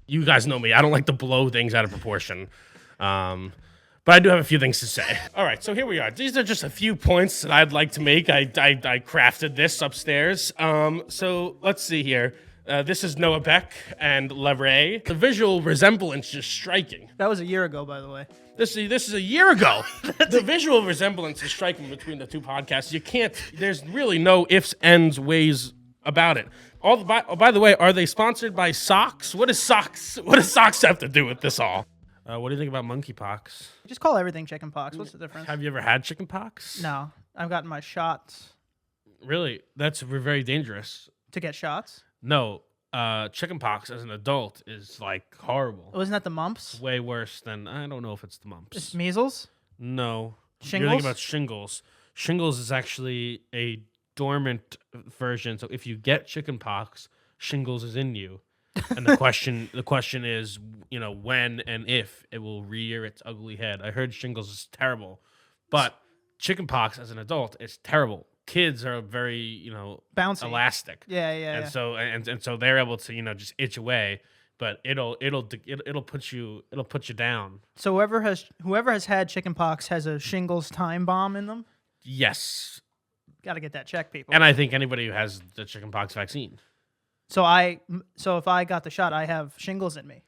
You guys know me. I don't like to blow things out of proportion. But I do have a few things to say. All right, so here we are. These are just a few points that I'd like to make. I crafted this upstairs. So let's see here. This is Noah Beck and Larray. The visual resemblance is striking. That was a year ago, by the way. This is a year ago. The visual resemblance is striking between the two podcasts. You can't. There's really no ifs, ands, ways about it. By the way, are they sponsored by socks? What does socks have to do with this all? What do you think about monkeypox? Just call everything chickenpox. What's the difference? Have you ever had chickenpox? No, I've gotten my shots. Really? That's very dangerous. To get shots? No, chickenpox as an adult is like horrible. Wasn't that the mumps? Way worse than, I don't know if it's the mumps. It's measles? No. Shingles? You're thinking about shingles. Shingles is actually a dormant version. So if you get chickenpox, shingles is in you. And the question is, when and if it will rear its ugly head. I heard shingles is terrible, but chickenpox as an adult is terrible. Kids are very, bouncy, elastic. Yeah. And so they're able to, just itch away, but it'll put you down. So whoever has had chickenpox has a shingles time bomb in them. Yes. Got to get that checked, people. And I think anybody who has the chickenpox vaccine. So if I got the shot, I have shingles in me.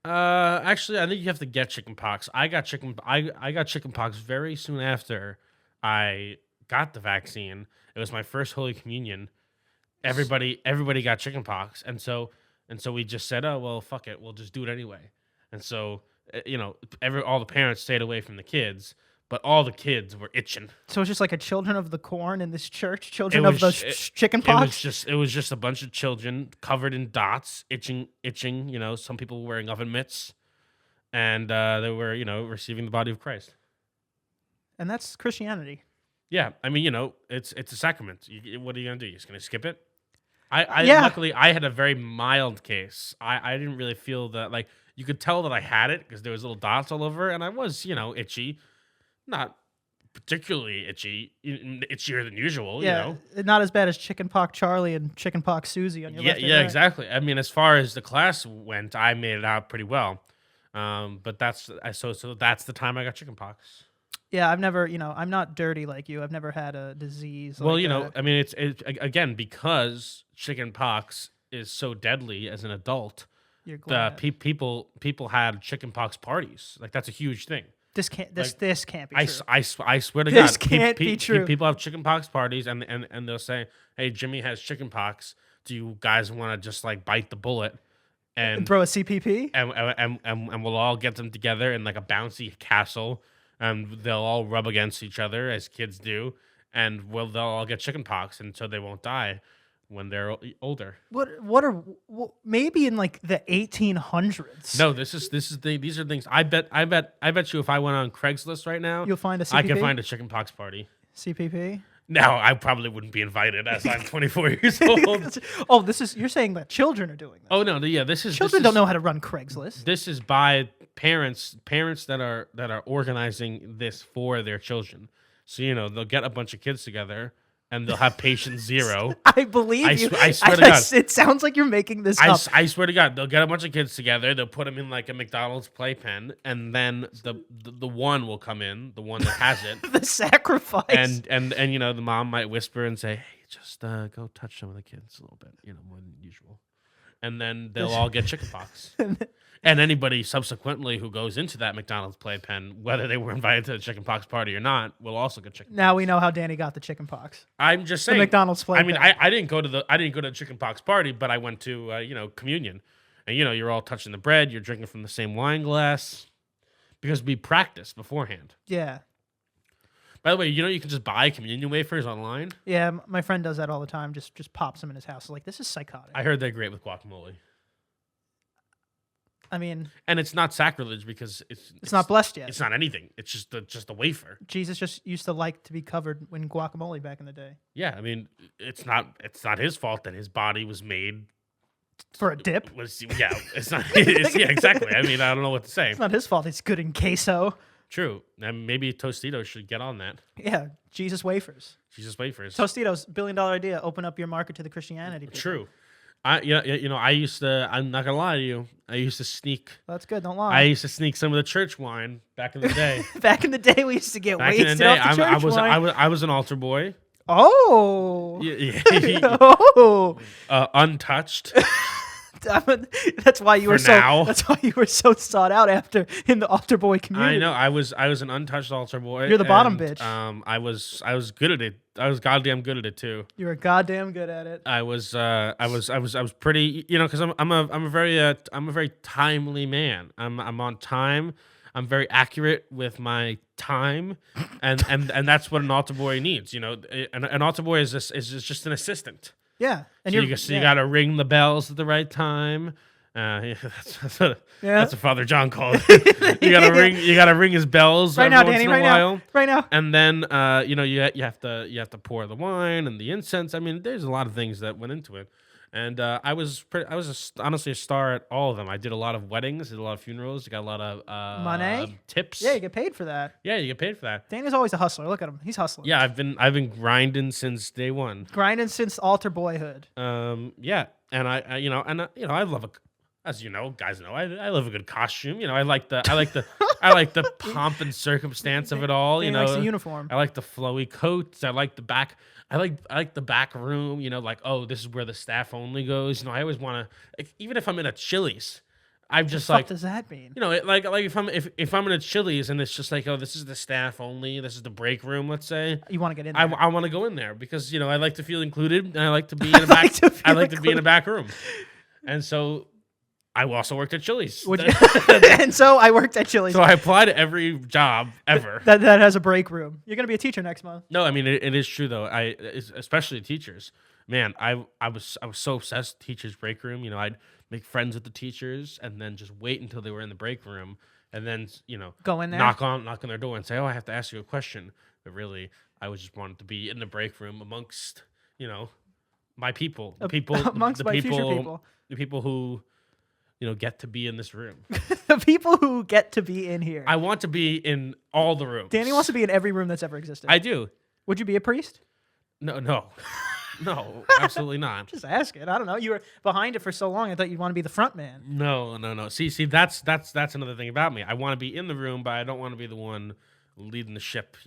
Actually, I think you have to get chickenpox. I got chickenpox very soon after I got the vaccine. It was my first Holy Communion. Everybody got chickenpox, and so we just said, oh well, fuck it, we'll just do it anyway. And so all the parents stayed away from the kids. But all the kids were itching. So it's just like a Children of the Corn in this church? Children of the chickenpox? It was just a bunch of children covered in dots, itching. Some people were wearing oven mitts. And they were, receiving the body of Christ. And that's Christianity. Yeah. I mean, it's a sacrament. What are you going to do? You're just going to skip it? Luckily, I had a very mild case. I didn't really feel that, like, you could tell that I had it because there was little dots all over. And I was, itchy. Not particularly itchy, itchier than usual. Yeah, not as bad as Chickenpox Charlie and Chickenpox Susie on your left. Yeah, exactly. I mean, as far as the class went, I made it out pretty well. But that's the time I got chickenpox. Yeah, I've never, I'm not dirty like you. I've never had a disease. Well, that. I mean, it's again because chickenpox is so deadly as an adult. You're glad. People had chickenpox parties. Like that's a huge thing. This can't be true. I swear to God, this can't be true. People have chickenpox parties, and they'll say, "Hey, Jimmy has chickenpox. Do you guys want to just like bite the bullet and throw a CPP? And we'll all get them together in like a bouncy castle, and they'll all rub against each other as kids do, and they'll all get chickenpox, and so they won't die when they're older." Maybe in like the 1800s? No, these are things. I bet you if I went on Craigslist right now, you'll find a CPP? I can find a chickenpox party. CPP? No, I probably wouldn't be invited as I'm 24 years old. Oh, you're saying that children are doing this? Oh no, yeah, children don't know how to run Craigslist. This is by parents that are organizing this for their children. So they'll get a bunch of kids together. And they'll have patient zero. I believe you. I swear to God. It sounds like you're making this up. I swear to God, they'll get a bunch of kids together. They'll put them in like a McDonald's playpen, and then the one will come in, the one that has it. The sacrifice. And the mom might whisper and say, "Hey, just go touch some of the kids a little bit, more than usual." And then they'll all get chickenpox. And anybody subsequently who goes into that McDonald's playpen, whether they were invited to the chickenpox party or not, will also get chickenpox. Now we know how Danny got the chickenpox. I'm just saying. The McDonald's playpen. I mean, I didn't go to the chickenpox party, but I went to communion, and you're all touching the bread, you're drinking from the same wine glass, because we practiced beforehand. Yeah. By the way, you can just buy communion wafers online. Yeah, my friend does that all the time. Just pops them in his house. Like, this is psychotic. I heard they're great with guacamole. I mean, and it's not sacrilege because it's not blessed yet. It's not anything. It's just a wafer. Jesus just used to like to be covered in guacamole back in the day. Yeah, I mean, it's not his fault that his body was made for a dip. It's not. Yeah, exactly. I mean, I don't know what to say. It's not his fault. It's good in queso. True. And maybe Tostitos should get on that. Yeah, Jesus wafers. Jesus wafers. Tostitos, $1 billion idea. Open up your market to the Christianity people. True. I used to. I'm not gonna lie to you. I used to sneak. That's good. Don't I lie. used to sneak some of the church wine back in the day. Back in the day, we used to get Back in the wasted day, off the church wine. I was an altar boy. Oh. Yeah, Oh. untouched That's why you for were so. now. That's why you were so sought out after in the altar boy community. I know. I was an untouched altar boy. You're the bottom and, bitch. I was good at it. I was goddamn good at it too. You were goddamn good at it. I was pretty, because I'm a very timely man. I'm on time. I'm very accurate with my time, and that's what an altar boy needs. An altar boy is just an assistant. Yeah, and So you got to ring the bells at the right time. That's what Father John called it. You gotta ring his bells right every now, once Danny. in a Right while. now. Right now. And then you have to pour the wine and the incense. I mean, there's a lot of things that went into it. And I was honestly a star at all of them. I did a lot of weddings, did a lot of funerals, got a lot of Money? tips. Yeah, you get paid for that. Yeah, you get paid for that. Danny's always a hustler. Look at him. He's hustling. Yeah, I've been grinding since day one. Grinding since altar boyhood. Yeah, and I love as guys know, I love a good costume. I like the I like the pomp and circumstance of it all. Danny likes the uniform. I like the flowy coats. I like the back. I like the back room. Like, oh, this is where the staff only goes. I always want to, even if I'm in a Chili's, I'm just What like, does that mean? like if I'm in a Chili's and it's just like, oh, this is the staff only. This is the break room. Let's say You want to get in there. I want to go in there because I like to feel included and I like to be in a back. I like to be in a back room, and so. I also worked at Chili's. And so I worked at Chili's. So I applied to every job ever. That has a break room. You're gonna be a teacher next month. No, I mean it is true though. Especially teachers. Man, I was so obsessed with teachers' break room. I'd make friends with the teachers and then just wait until they were in the break room and then Go in there. knock on their door and say, "Oh, I have to ask you a question." But really, I was just wanted to be in the break room amongst my people, the people amongst my future people, the people who. Get to be in this room. The people who get to be in here. I want to be in all the rooms. Danny wants to be in every room that's ever existed. I do. Would you be a priest? No, absolutely not. Just ask it. I don't know. You were behind it for so long. I thought you'd want to be the front man. No. See, that's another thing about me. I want to be in the room, but I don't want to be the one leading the ship.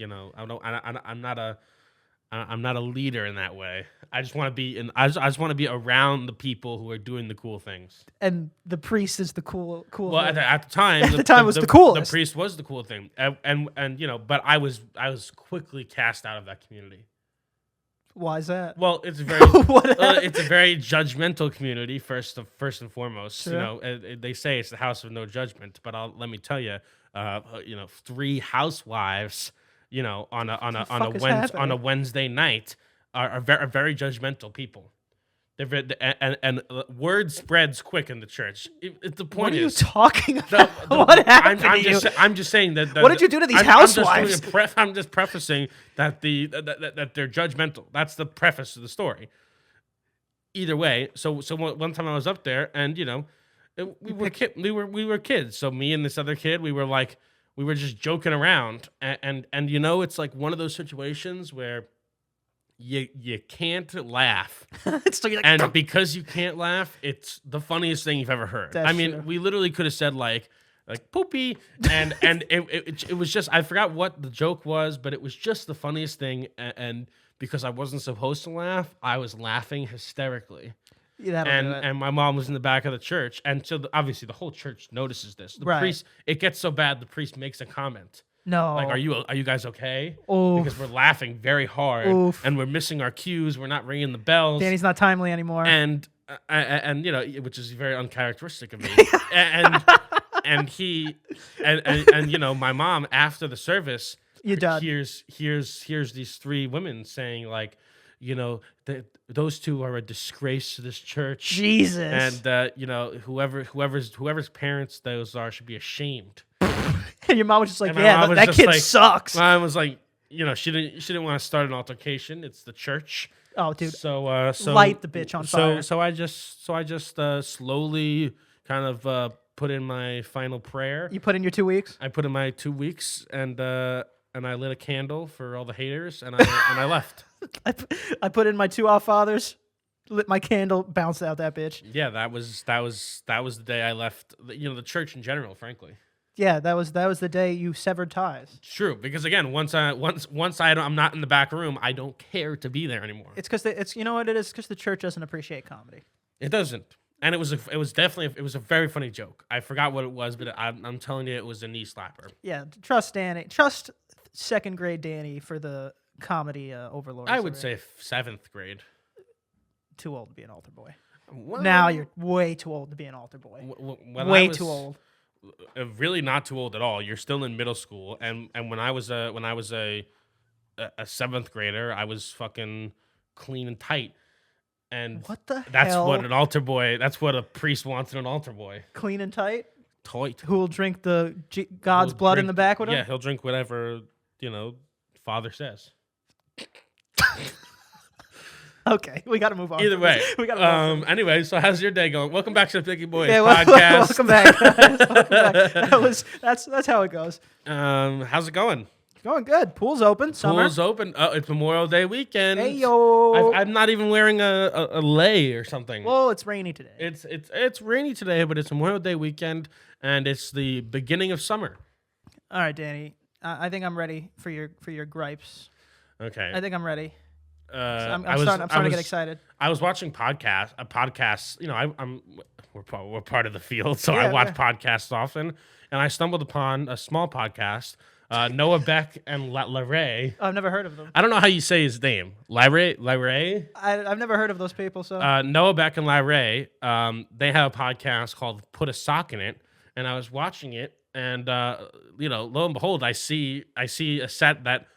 I'm not a leader in that way. I just want to be I just want to be around the people who are doing the cool things. And the priest is the cool. Well, thing. at the time, At the time was the coolest. The priest was the cool thing, and but I was quickly cast out of that community. Why is that? Well, it's very it's a very judgmental community first and foremost. Sure. They say it's the house of no judgment, but let me tell you, 3 housewives. On a Wednesday night are very judgmental people. They're and word spreads quick in the church. The point What are you is, talking about? What happened to you? I'm just saying that. What did you do to these housewives? I'm just prefacing that that they're judgmental. That's the preface of the story. Either way, so one time I was up there, and we were kids. So me and this other kid, we were just joking around, and it's like one of those situations where you can't laugh, So you're like, and because you can't laugh, it's the funniest thing you've ever heard. That's I mean, true. we literally could have said like poopy, and it was just I forgot what the joke was, but it was just the funniest thing, and because I wasn't supposed to laugh, I was laughing hysterically. that'll do it. And my mom was in the back of the church, and so obviously the whole church notices this. The Right. priest, it gets so bad, the priest makes a comment No. like, "Are you guys okay?" Oof. Because we're laughing very hard, Oof. and we're missing our cues. We're not ringing the bells, Danny's not timely anymore. and which is very uncharacteristic of me. and he and my mom after the service, You done. hears these 3 women saying like, those 2 are a disgrace to this church. Jesus. And whoever's parents those are should be ashamed. And your mom was just like, And my yeah, mom was that just kid like- sucks. My mom was like, she didn't want to start an altercation. It's the church. Oh, dude. So Light the bitch on fire. So I just slowly kind of put in my final prayer. You put in your 2 weeks? I put in my 2 weeks and I lit a candle for all the haters and I left. I put in my 2 Our Fathers. lit my candle, bounced out that bitch. Yeah, that was the day I left. The church in general, frankly. Yeah, that was the day you severed ties. True, because again, once I'm not in the back room, I don't care to be there anymore. It's because you know what it is? Because the church doesn't appreciate comedy. It doesn't, and it was a very funny joke. I forgot what it was, but I'm telling you, it was a knee slapper. Yeah, trust Danny. Trust second grade Danny for the comedy overlord. I would say 7th grade. Too old to be an altar boy. Well, Now you're way too old to be an altar boy. when Too old. Really not too old at all. You're still in middle school, and when I was a 7th grader, I was fucking clean and tight. And What the that's hell? what an altar boy. That's what a priest wants in an altar boy. Clean and tight? Tight. Who will drink the God's He'll blood in drink- the back with him? Yeah, he'll drink whatever Father says. Okay, we got to move on. Either way, we got to move on. Anyway, so how's your day going? Welcome back to the Picky Boys Yeah, podcast. welcome back. Guys. Welcome back. That's how it goes. How's it going? Going good. Pool's open. Summer. Pool's open. Oh, it's Memorial Day weekend. Hey yo. I'm not even wearing a lei or something. Well, it's rainy today. It's rainy today, but it's Memorial Day weekend, and it's the beginning of summer. All right, Danny. I think I'm ready for your gripes. Okay. I think I'm ready. I'm I was- starting I to get was- excited. I was watching podcasts. We're part of the field, so I Yeah, watch yeah. podcasts often, and I stumbled upon a small podcast. Noah Beck and Larray. I've never heard of them. I don't know how you say his name. Larray. I've never heard of those people. So Noah Beck and Larray. They have a podcast called "Put a Sock in It," and I was watching it, and lo and behold, I see a set that,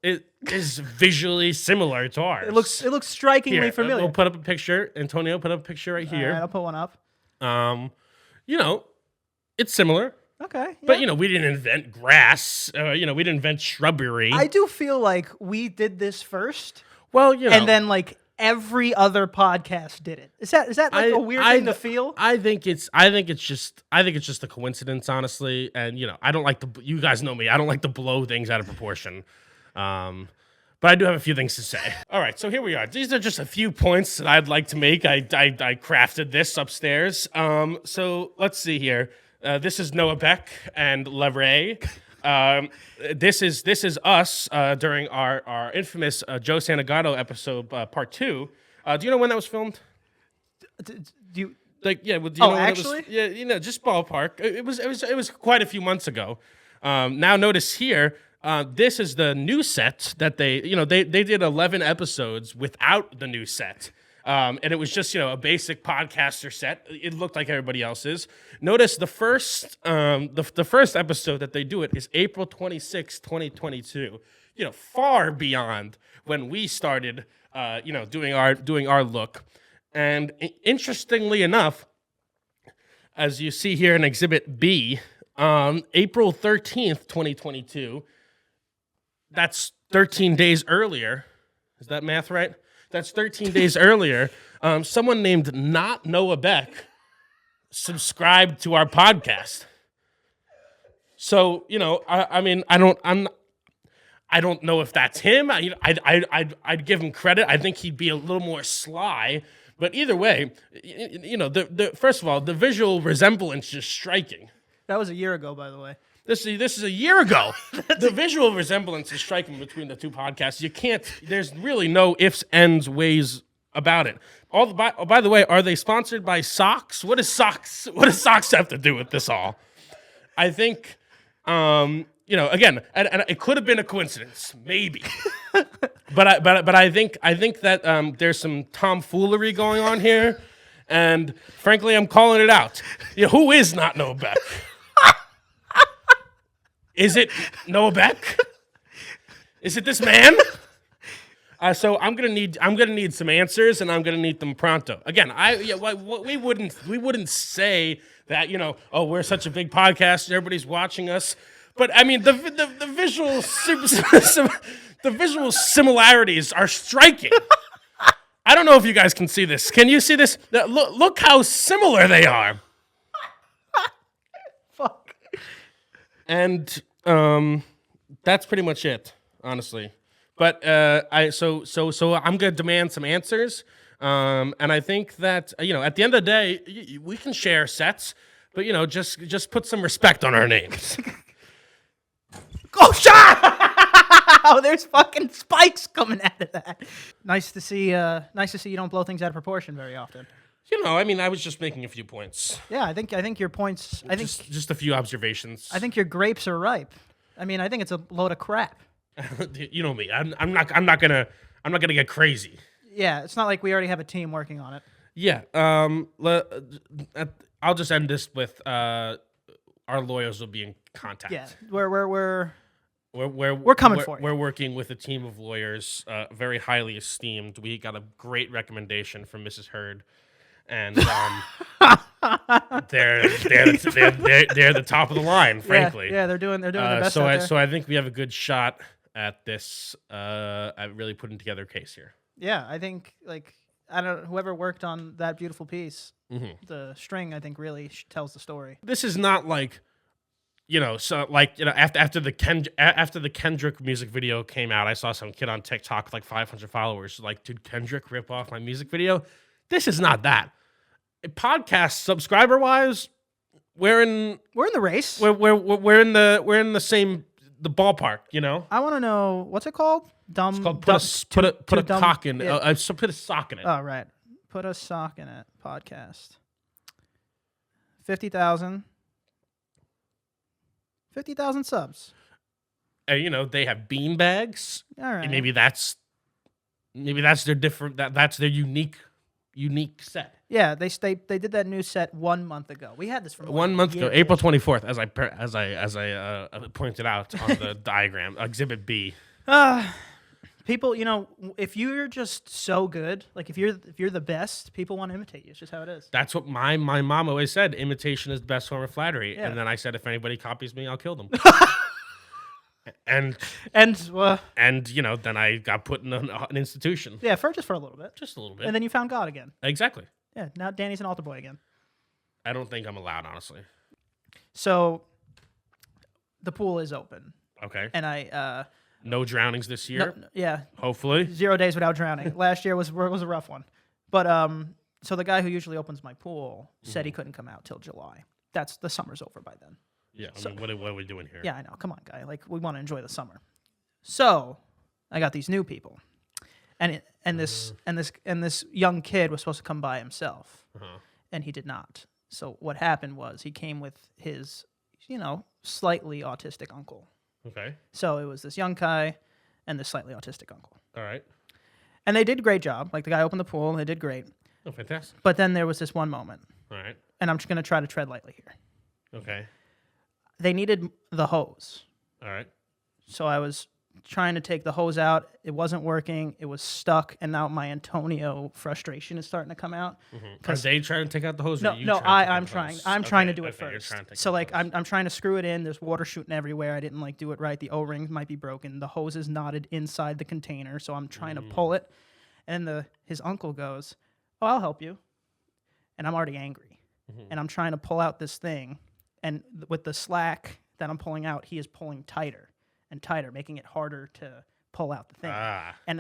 it is visually similar to ours. it looks strikingly Here, familiar. We'll put up a picture. Antonio, put up a picture right All right, here. I'll put one up. It's similar, Okay. but yeah. we didn't invent grass. We didn't invent shrubbery. I do feel like we did this first, well, and then like every other podcast did it. Is that like a weird thing to feel? I think it's just a coincidence, honestly. And I don't like you guys know me. I don't like to blow things out of proportion. But I do have a few things to say. All right, so here we are. These are just a few points that I'd like to make. I crafted this upstairs. So let's see here. This is Noah Beck and Larray. This is us during our infamous Joe Santagato episode, part 2. Do you know when that was filmed? Do you? Do you know when actually? it was? Yeah, just ballpark. It was quite a few months ago. Now notice here, this is the new set that they did 11 episodes without the new set. And it was just, a basic podcaster set. It looked like everybody else's. Notice the first episode that they do it is April 26, 2022. Far beyond when we started, doing our look. And interestingly enough, as you see here in Exhibit B, April 13th, 2022, that's 13 days earlier. Is that math right? That's 13 days earlier. Someone named Not Noah Beck subscribed to our podcast. So, I don't know if that's him. I'd give him credit. I think he'd be a little more sly. But either way, first of all, the visual resemblance is striking. That was a year ago, by the way. This is a year ago. The visual resemblance is striking between the two podcasts. You can't. There's really no ifs, ands, ways about it. By the way, are they sponsored by socks? What does socks have to do with this all? I think, again, and it could have been a coincidence, maybe. but I think that there's some tomfoolery going on here, and frankly, I'm calling it out. Who is Not Noah Beck? Is it Noah Beck? Is it this man? So I'm gonna need some answers, and I'm gonna need them pronto. Again, we wouldn't say that we're such a big podcast, and everybody's watching us. But I mean the visual similarities are striking. I don't know if you guys can see this. Can you see this? Look how similar they are. Fuck. And that's pretty much it, honestly. But so I'm gonna demand some answers. And I think that at the end of the day, we can share sets, but just put some respect on our names. Oh, shot! Oh, there's fucking spikes coming out of that. Nice to see. Nice to see you don't blow things out of proportion very often. I was just making a few points. Yeah, I think your points. I think just a few observations. I think your grapes are ripe. I mean, I think it's a load of crap. You know me. I'm not gonna get crazy. Yeah, it's not like we already have a team working on it. Yeah. I'll just end this with our lawyers will be in contact. Yeah, we're We're coming for you. We're working with a team of lawyers, very highly esteemed. We got a great recommendation from Mrs. Hurd, and they're the top of the line, frankly. Yeah, they're doing their best out there. So I think we have a good shot at this. At really putting together a case here. Yeah, I think whoever worked on that beautiful piece, the string, I think really tells the story. This is not like. After the Kendrick music video came out, I saw some kid on TikTok with like 500 followers. Like, did Kendrick rip off my music video? This is not that. Podcast subscriber wise, we're in the race. We're in the ballpark. I want to know what's it called? It's called put a sock in it. Oh right, put a sock in it. Podcast. 50,000 subs. They have bean bags. All right. And maybe that's their different. That's their unique set. Yeah, they did that new set 1 month ago. We had this for 1 month ago, April 24th, as I pointed out on the diagram, Exhibit B. People, if you're just so good, like if you're the best, people want to imitate you. It's just how it is. That's what my mom always said. Imitation is the best form of flattery. Yeah. And then I said, if anybody copies me, I'll kill them. and then I got put in an institution. Yeah, for a little bit. Just a little bit. And then you found God again. Exactly. Yeah, now Danny's an altar boy again. I don't think I'm allowed, honestly. So the pool is open. Okay. And I no drownings this year. No, yeah. Hopefully. 0 days without drowning. Last year was a rough one. But so the guy who usually opens my pool said he couldn't come out till July. The summer's over by then. Yeah. What are we doing here? Yeah, I know. Come on, guy. Like, we want to enjoy the summer. So I got these new people, and this young kid was supposed to come by himself, and he did not. So what happened was he came with his, slightly autistic uncle. Okay. So it was this young guy and this slightly autistic uncle. All right. And they did a great job. Like, the guy opened the pool, they did great. Oh, fantastic. But then there was this one moment. All right. And I'm just going to try to tread lightly here. Okay. They needed the hose. All right. So I was trying to take the hose out. It wasn't working. It was stuck. And now my Antonio frustration is starting to come out. Are they trying to take out the hose? No, I'm trying. I'm trying to do it okay, first. So I'm trying to screw it in. There's water shooting everywhere. I didn't do it right. The O-ring might be broken. The hose is knotted inside the container. So I'm trying to pull it. And his uncle goes, "Oh, I'll help you." And I'm already angry. And I'm trying to pull out this thing. And with the slack that I'm pulling out, he is pulling tighter and tighter, making it harder to pull out the thing. He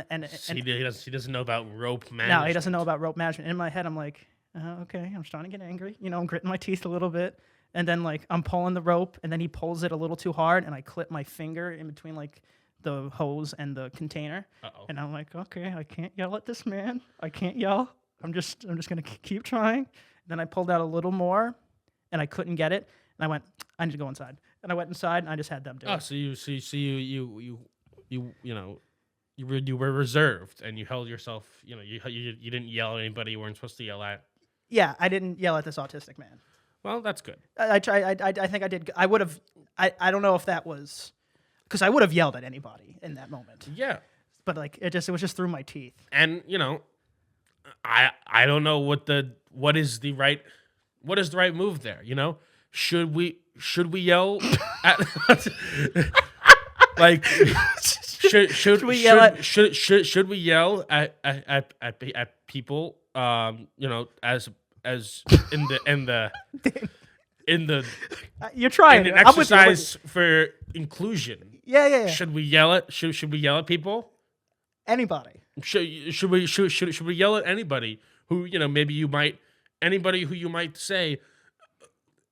doesn't know about rope management. No, he doesn't know about rope management. In my head, I'm like, okay, I'm starting to get angry. I'm gritting my teeth a little bit. And then I'm pulling the rope, and then he pulls it a little too hard, and I clip my finger in between the hose and the container. Uh-oh. And I'm like, okay, I can't yell at this man. I can't yell. I'm just gonna keep trying. Then I pulled out a little more, and I couldn't get it. And I went, I need to go inside. And I went inside, and I just had them do it. So you were reserved, and you held yourself. You didn't yell at anybody you weren't supposed to yell at. Yeah, I didn't yell at this autistic man. Well, that's good. I think I did. I would have. I don't know if that was because I would have yelled at anybody in that moment. Yeah, but it was just through my teeth. And I don't know what is the right move there. Should we yell at should we yell at people as in the you're trying an exercise for inclusion. Yeah. Should we yell at people? Anybody. Should we yell at anybody who anybody who you might say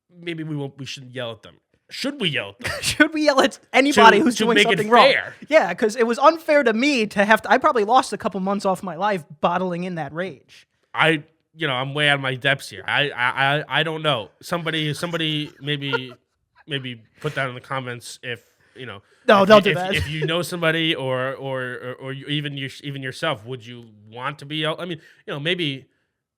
maybe we shouldn't yell at them? Should we yell at them? Should we yell at anybody who's to doing make it something wrong? fair. Yeah, because it was unfair to me to have to. I probably lost a couple months off my life bottling in that rage. I'm way out of my depths here. I don't know. Somebody maybe put that in the comments if No, don't do that. If you know somebody or even yourself, would you want to be yelled? I mean, maybe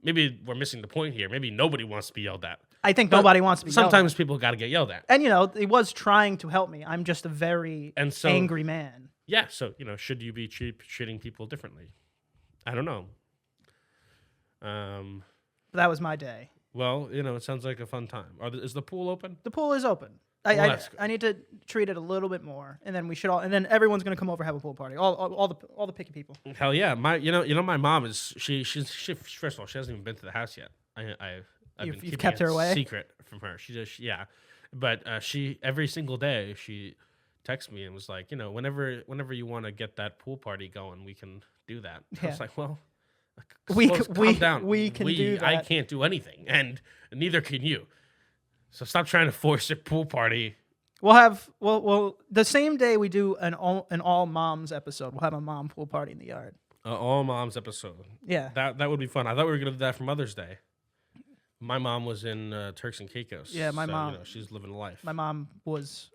we're missing the point here. Maybe nobody wants to be yelled at. I think nobody wants to be Sometimes yelled at. people got to get yelled at. And he was trying to help me. I'm just a very angry man. Yeah, so should you be treating people differently? I don't know. But that was my day. Well, it sounds like a fun time. Is the pool open? The pool is open. I need to treat it a little bit more, and then and then everyone's gonna come over and have a pool party. All the picky people. Hell yeah! My mom is she first of all, she hasn't even been to the house yet. You've kept her away? Secret from her. She just but she every single day she texts me and was like, whenever you want to get that pool party going, we can do that. Yeah. I was like, well, calm down. We can do that. I can't do anything, and neither can you. So stop trying to force a pool party. We'll have the same day we do an all moms episode. We'll have a mom pool party in the yard. All moms episode. Yeah, that would be fun. I thought we were gonna do that for Mother's Day. My mom was in Turks and Caicos. Yeah, my mom. She's living a life. My mom was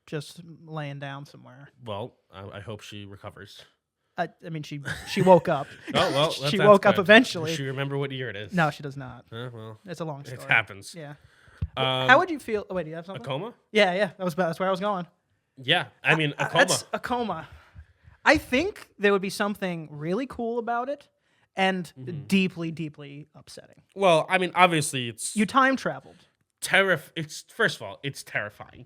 just laying down somewhere. Well, I hope she recovers. I mean, she woke up. Oh well, she woke up eventually. Does she remember what year it is? No, she does not. Well, it's a long story. It happens. Yeah. How would you feel? Oh, wait, do you have something? A coma? Yeah. That's where I was going. Yeah, I mean a coma. That's a coma. I think there would be something really cool about it, and deeply, deeply upsetting. Well, I mean, obviously, you time traveled. It's first of all, it's terrifying.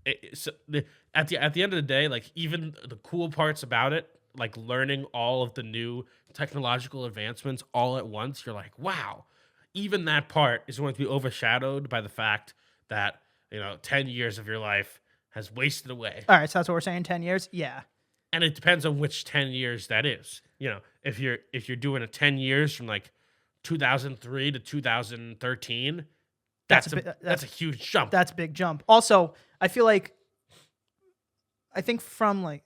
At the end of the day, like even the cool parts about it, like learning all of the new technological advancements all at once, you're like, wow. Even that part is going to be overshadowed by the fact that 10 years of your life has wasted away. All right, so that's what we're saying. 10 years, yeah. And it depends on which 10 years that is. If you're doing a 10 years from like 2003 to 2013, that's a huge jump. That's a big jump. Also, I feel like I'm sorry,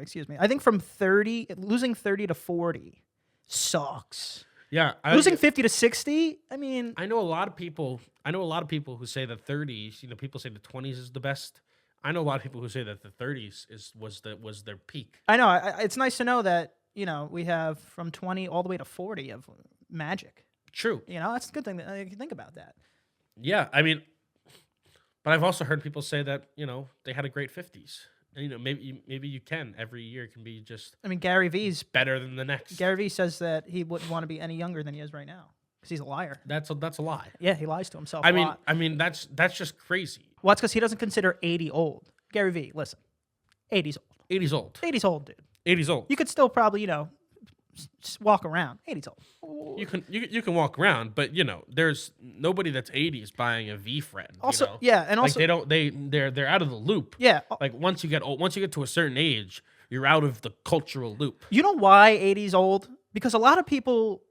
excuse me. I think from 30, losing 30 to 40 sucks. Yeah, losing 50 to 60. I mean, I know a lot of people who say the 30s. People say the 20s is the best. I know a lot of people who say that the 30s was their peak. I know. It's nice to know that we have from 20 all the way to 40 of magic. True. That's a good thing that you can think about that. Yeah, I mean, but I've also heard people say that they had a great 50s. And, maybe you can. Every year can be just. I mean, Gary V's better than the next. Gary V says that he wouldn't want to be any younger than he is right now because he's a liar. That's a lie. Yeah, he lies to himself. I mean, that's just crazy. Well, that's because he doesn't consider 80 old. Gary V, listen, 80's old. 80's old. 80's old, dude. 80's old. You could still probably walk around. 80's old. You can walk around, but there's nobody that's 80s buying a V friend. Also, yeah, and also they're out of the loop. Yeah, like once you get to a certain age, you're out of the cultural loop. You know why 80's old? Because a lot of people,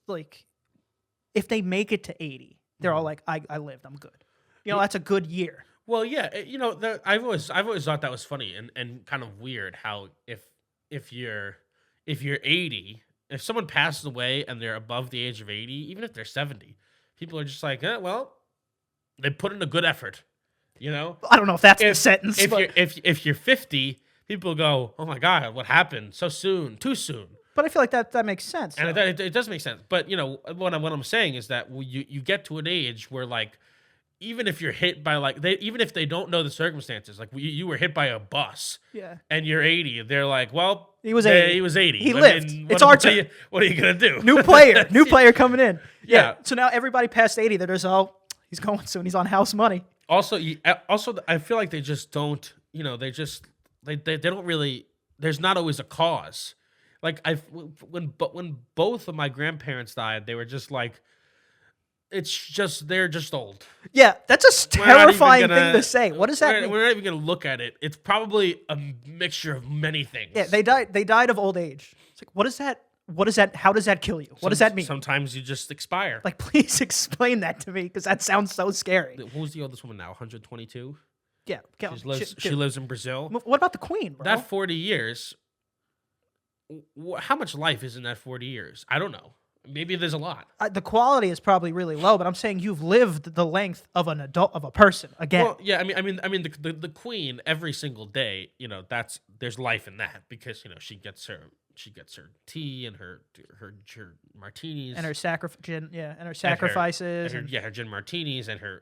like, if they make it to 80, they're all like, I lived, I'm good. That's a good year. Well, yeah, I've always thought that was funny and kind of weird how if you're 80, if someone passes away and they're above the age of 80, even if they're 70, people are just like, well, they put in a good effort, I don't know if that's the sentence. If you're 50, people go, oh my God, what happened so soon, too soon. But I feel like that makes sense. And it does make sense. But what I'm saying is that you get to an age where like, even if you're hit by even if they don't know the circumstances, like you were hit by a bus, yeah, and you're 80, they're like, well, he was 80. He was 80. He lived. It's our turn. What are you gonna do? New player coming in. Yeah. So now everybody past 80, they're just he's going soon. He's on house money. Also, I feel like they just don't. They don't really. There's not always a cause. Like when both of my grandparents died, they were just like. It's just they're just old. Yeah, that's a We're not even terrifying gonna- thing to say. What does that mean? We're not even gonna look at it. It's probably a mixture of many things. Yeah, they died of old age. It's like, what is that? What is that? How does that kill you? What does that mean? Sometimes you just expire. Like, please explain that to me, because that sounds so scary. Who's the oldest woman now? 122. Yeah, She lives in Brazil. What about the queen, bro? That 40 years. How much life is in that 40 years? I don't know. Maybe there's a lot. The quality is probably really low, but I'm saying you've lived the length of an adult, of a person. Again, Well, yeah, I mean, the queen every single day. There's life in that because she gets her tea and her martinis and her sacrifices, and her gin martinis and her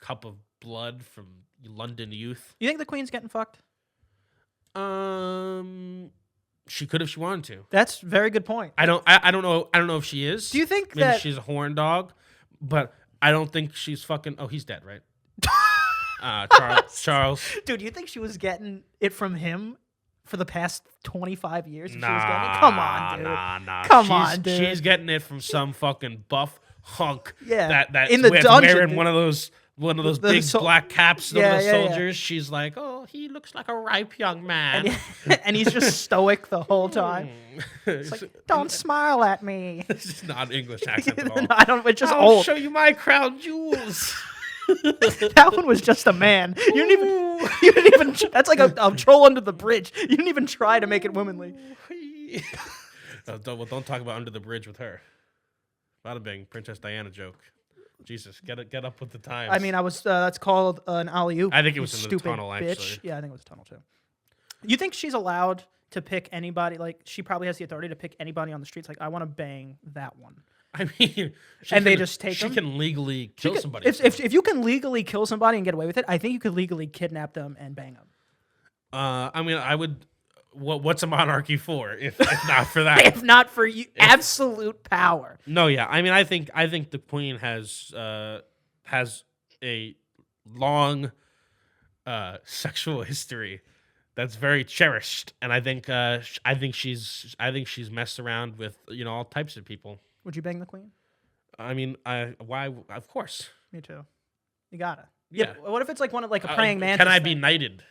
cup of blood from London youth. You think the queen's getting fucked? She could if she wanted to. That's a very good point. I don't know if she is. Do you think maybe that she's a horn dog? But I don't think she's fucking. Oh, he's dead, right? Charles. Dude, you think she was getting it from him for the past 25 years? If Nah, she was getting it? Come on, dude. Nah. Come on, dude. She's getting it from some fucking buff hunk. Yeah, That's in the dungeon, wearing dude. one of those The big black caps. Of the Yeah. soldiers. She's like, oh, he looks like a ripe young man. And he's just stoic the whole time. It's like, don't smile at me. This is not an English accent at all. I don't. It's just I'll old. show you my crown jewels. That one was just a man. You didn't even. That's like a troll under the bridge. You didn't even try to make it womanly. Don't talk about under the bridge with her. Bada bing, Princess Diana joke. Jesus, get up with the times. I mean, that's called an alley-oop. I think it was in the stupid tunnel, bitch. actually. Yeah, I think it was a tunnel too. You think she's allowed to pick anybody? Like, she probably has the authority to pick anybody on the streets. Like, I want to bang that one. I mean, They just take She them? can legally kill somebody. If you can legally kill somebody and get away with it, I think you could legally kidnap them and bang them. I mean, I would. What's a monarchy for if not for that? If not for you, absolute power. No, yeah. I mean, I think the queen has a long sexual history that's very cherished, and I think she's messed around with all types of people. Would you bang the queen? I mean, why? Of course. Me too. You gotta. Yeah. What if it's like a praying mantis? Can I be thing? knighted?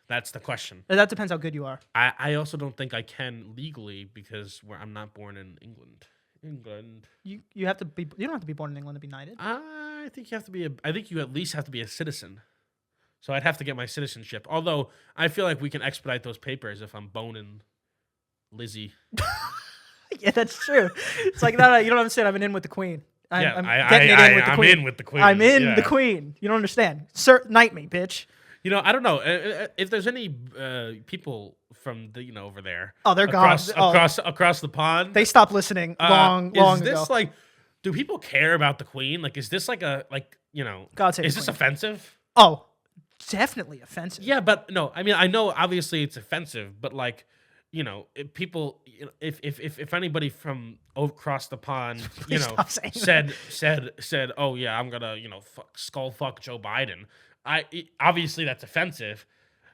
That's the question. That depends how good you are. I also don't think I can legally because I'm not born in England. You have to be. You don't have to be born in England to be knighted. I think you have to be I think you at least have to be a citizen. So I'd have to get my citizenship. Although I feel like we can expedite those papers if I'm boning Lizzie. Yeah, that's true. It's like, no, you don't understand. I'm in with the queen. I'm in with the queen. I'm in Yeah. the queen. You don't understand. Sir, knight me, bitch. I don't know if there's any people from the over there. Oh, they're gone. Across the pond. They stopped listening long ago. Is this like? Do people care about the queen? Like, is this like God save is the this queen. Offensive? Oh, definitely offensive. Yeah, but no. I mean, I know obviously it's offensive, but like, if people, if anybody from across the pond, Stop saying said, oh yeah, I'm gonna fuck Joe Biden. Obviously that's offensive,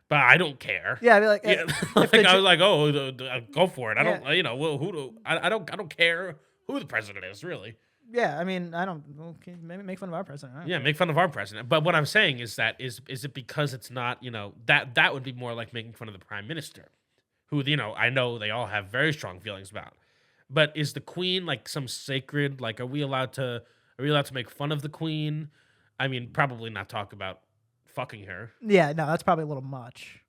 but I don't care. Yeah, I'd be like, Yeah, I was like, oh, go for it. I don't, I don't care who the president is, really. Yeah, I mean, I don't. Okay, maybe make fun of our president. Yeah, make fun of our president. But what I'm saying is that is it because it's not that would be more like making fun of the prime minister, who I know they all have very strong feelings about. But is the queen like some sacred? Like, are we allowed to make fun of the queen? I mean, probably not talk about fucking her. Yeah, no, that's probably a little much.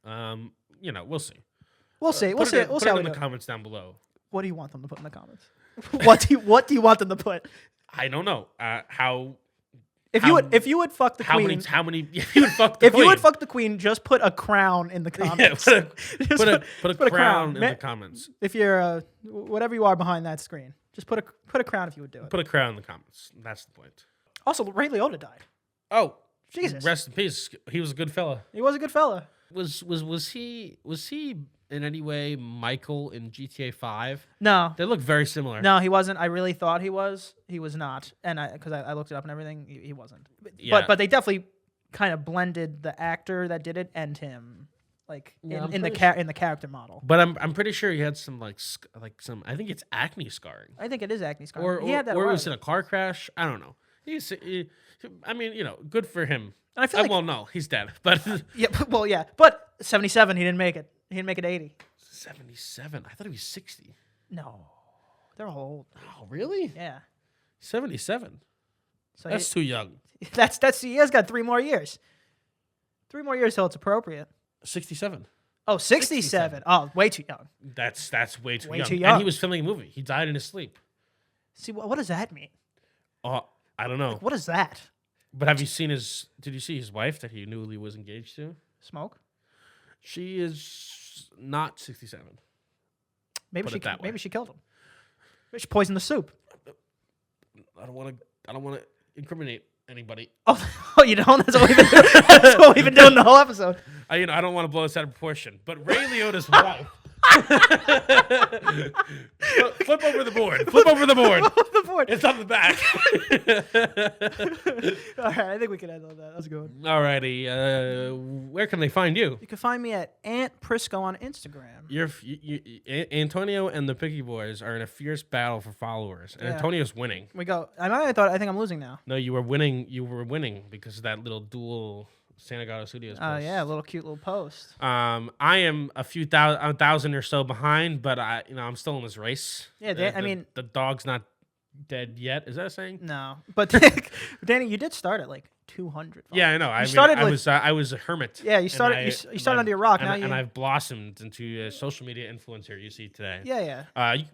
We'll see. We'll see. We'll see. We'll see how in we the do. comments down below. What do you want them to put in the comments? What do you want them to put? I don't know. If you would fuck the queen, how many? If you would fuck the if queen, you would fuck the queen, just put a crown in the comments. Yeah, Just put a crown in the comments. If you're whatever you are behind that screen, just put a crown if you would do it. Put a crown in the comments. That's the point. Also, Ray Liotta died. Oh, Jesus! Rest in peace. He was a good fella. He was a good fella. Was he in any way Michael in GTA 5? No. They look very similar. No, he wasn't. I really thought he was. He was not. And because I looked it up and everything, he wasn't. Yeah. But they definitely kind of blended the actor that did it and him. like Yeah, I'm in the pretty in the character model. But I'm pretty sure he had some like some, I think it's acne scarring, I think it is acne scarring. or He had that. or a it while was in ago. a car crash. I don't know. I mean, good for him. And I feel like well, no, he's dead. But yeah, well, yeah, but 77, he didn't make it. He didn't make it 80. 77. I thought he was 60. No, they're all old. Oh, really? Yeah. 77. So That's too young. that's he has got 3 more years. 3 more years till it's appropriate. 67. Oh, 67. Oh, way too young. That's way too Way young. too And young. he was filming a movie. He died in his sleep. See, what does that mean? Oh, I don't know. What is that? But have you seen his? Did you see his wife that he newly was engaged to? Smoke? She is not 67. Maybe Put it that way. maybe she killed him. Maybe she poisoned the soup. I don't want to incriminate anybody. Oh, you don't? That's what we've been doing. That's what we've been doing the whole episode. I don't want to blow this out of proportion. But Ray Liotta's wife. Flip over the board. Flip over the board. The board. It's on the back. All right, I think we can end on that. That was a good one. Alrighty. Where can they find you? You can find me at Aunt Prisco on Instagram. Antonio and the Picky Boys are in a fierce battle for followers, and Yeah. Antonio's winning. We go. I think I'm losing now. No, you were winning. You were winning because of that little dual Santa Gato Studios. Oh post. yeah, a little cute little post. I am a thousand or so behind, but I'm still in this race. Yeah, the dog's not dead yet. Is that a saying? No, but Danny, you did start at like 200. Yeah, I know. I was a hermit. Yeah, you started. You started under your rock. And I've blossomed into a social media influencer you see today. Yeah.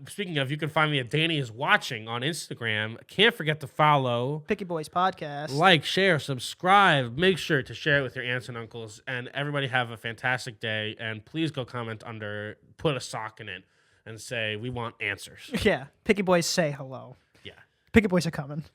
Speaking of, you can find me at Danny is Watching on Instagram. Can't forget to follow, Picky Boys podcast. like, share, subscribe. Make sure to share it with your aunts and uncles. And everybody have a fantastic day. And please go comment under, put a sock in it, and say we want answers. Yeah, Picky Boys say hello. Yeah. Picky Boys are coming.